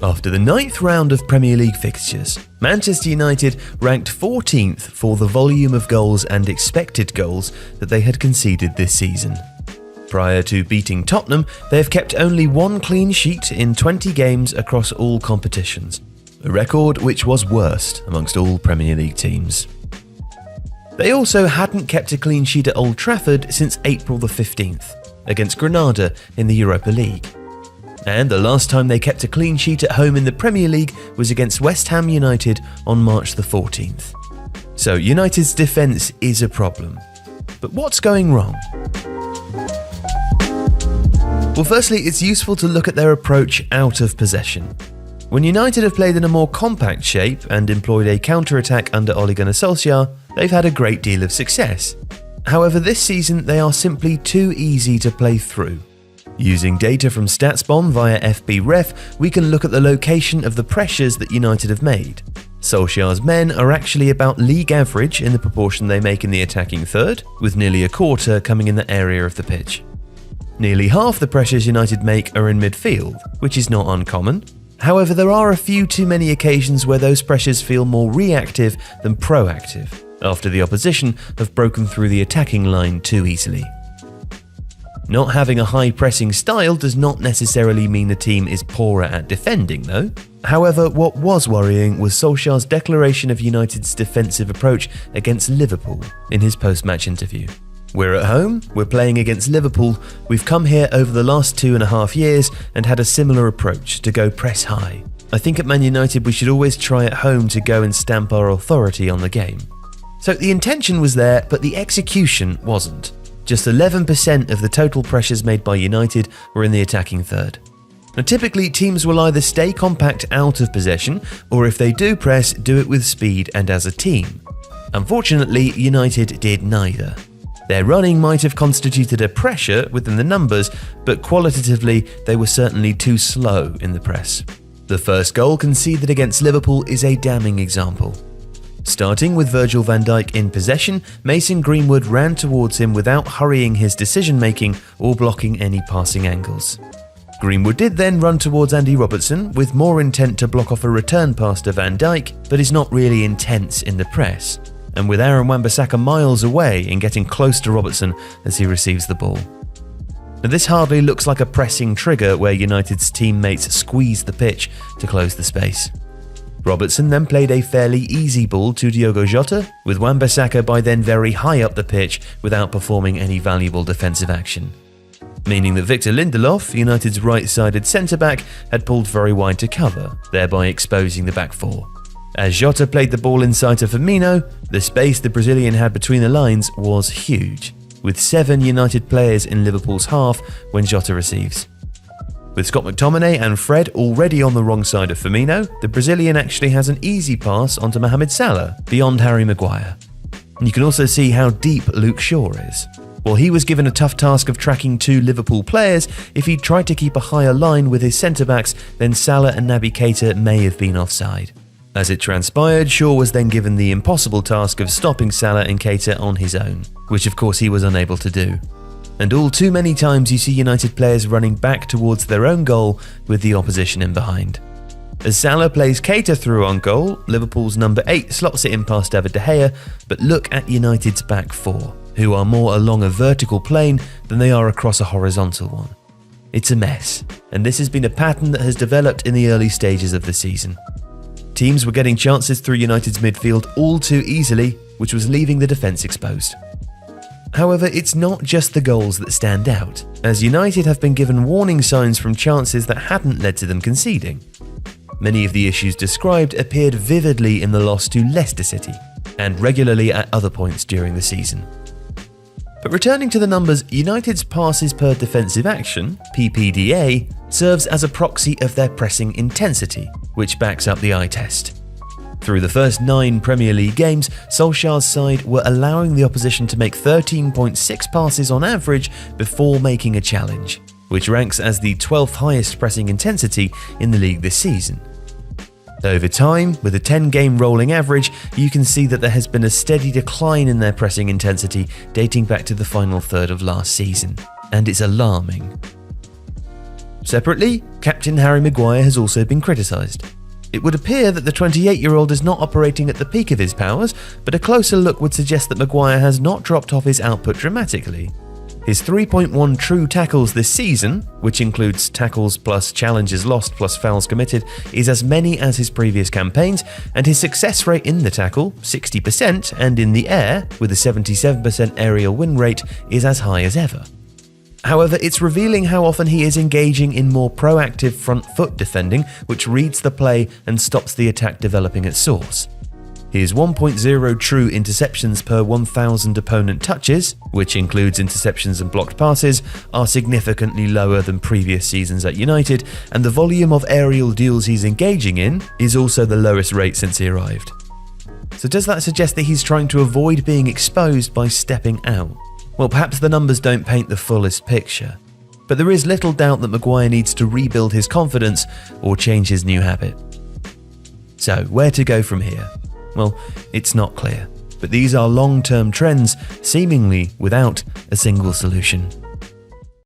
After the 9th round of Premier League fixtures, Manchester United ranked 14th for the volume of goals and expected goals that they had conceded this season. Prior to beating Tottenham, they have kept only one clean sheet in 20 games across all competitions, a record which was worst amongst all Premier League teams. They also hadn't kept a clean sheet at Old Trafford since April the 15th, against Granada in the Europa League. And the last time they kept a clean sheet at home in the Premier League was against West Ham United on March the 14th. So United's defence is a problem. But what's going wrong? Well, firstly, it's useful to look at their approach out of possession. When United have played in a more compact shape and employed a counter-attack under Ole Gunnar Solskjaer, they've had a great deal of success. However, this season they are simply too easy to play through. Using data from StatsBomb via FBref, we can look at the location of the pressures that United have made. Solskjaer's men are actually about league average in the proportion they make in the attacking third, with nearly a quarter coming in the area of the pitch. Nearly half the pressures United make are in midfield, which is not uncommon. However, there are a few too many occasions where those pressures feel more reactive than proactive, after the opposition have broken through the attacking line too easily. Not having a high pressing style does not necessarily mean the team is poorer at defending though. However, what was worrying was Solskjaer's declaration of United's defensive approach against Liverpool in his post-match interview. "We're at home, we're playing against Liverpool, we've come here over the last 2.5 years and had a similar approach to go press high. I think at Man United we should always try at home to go and stamp our authority on the game." So the intention was there, but the execution wasn't. Just 11% of the total pressures made by United were in the attacking third. Now, typically, teams will either stay compact out of possession, or if they do press, do it with speed and as a team. Unfortunately, United did neither. Their running might have constituted a pressure within the numbers, but qualitatively, they were certainly too slow in the press. The first goal conceded against Liverpool is a damning example. Starting with Virgil van Dijk in possession, Mason Greenwood ran towards him without hurrying his decision-making or blocking any passing angles. Greenwood did then run towards Andy Robertson with more intent to block off a return pass to Van Dijk, but is not really intense in the press, and with Aaron Wan-Bissaka miles away in getting close to Robertson as he receives the ball. Now, this hardly looks like a pressing trigger where United's teammates squeeze the pitch to close the space. Robertson then played a fairly easy ball to Diogo Jota, with Wan-Bissaka by then very high up the pitch without performing any valuable defensive action. Meaning that Victor Lindelof, United's right-sided centre-back, had pulled very wide to cover, thereby exposing the back four. As Jota played the ball inside to Firmino, the space the Brazilian had between the lines was huge, with 7 United players in Liverpool's half when Jota receives. With Scott McTominay and Fred already on the wrong side of Firmino, the Brazilian actually has an easy pass onto Mohamed Salah, beyond Harry Maguire. And you can also see how deep Luke Shaw is. While he was given a tough task of tracking 2 Liverpool players, if he'd tried to keep a higher line with his centre-backs, then Salah and Naby Keita may have been offside. As it transpired, Shaw was then given the impossible task of stopping Salah and Keita on his own, which of course he was unable to do. And all too many times you see United players running back towards their own goal with the opposition in behind. As Salah plays Keita through on goal, Liverpool's number 8 slots it in past David De Gea, but look at United's back 4, who are more along a vertical plane than they are across a horizontal one. It's a mess, and this has been a pattern that has developed in the early stages of the season. Teams were getting chances through United's midfield all too easily, which was leaving the defence exposed. However, it's not just the goals that stand out, as United have been given warning signs from chances that hadn't led to them conceding. Many of the issues described appeared vividly in the loss to Leicester City, and regularly at other points during the season. But returning to the numbers, United's passes per defensive action, PPDA, serves as a proxy of their pressing intensity, which backs up the eye test. Through the first 9 Premier League games, Solskjaer's side were allowing the opposition to make 13.6 passes on average before making a challenge, which ranks as the 12th highest pressing intensity in the league this season. Over time, with a 10-game rolling average, you can see that there has been a steady decline in their pressing intensity dating back to the final third of last season, and it's alarming. Separately, Captain Harry Maguire has also been criticised. It would appear that the 28-year-old is not operating at the peak of his powers, but a closer look would suggest that Maguire has not dropped off his output dramatically. His 3.1 true tackles this season, which includes tackles plus challenges lost plus fouls committed, is as many as his previous campaigns, and his success rate in the tackle, 60%, and in the air, with a 77% aerial win rate, is as high as ever. However, it's revealing how often he is engaging in more proactive front foot defending, which reads the play and stops the attack developing at source. His 1.0 true interceptions per 1,000 opponent touches, which includes interceptions and blocked passes, are significantly lower than previous seasons at United, and the volume of aerial duels he's engaging in is also the lowest rate since he arrived. So does that suggest that he's trying to avoid being exposed by stepping out? Well, perhaps the numbers don't paint the fullest picture, but there is little doubt that Maguire needs to rebuild his confidence or change his new habit. So, where to go from here? Well, it's not clear, but these are long-term trends, seemingly without a single solution.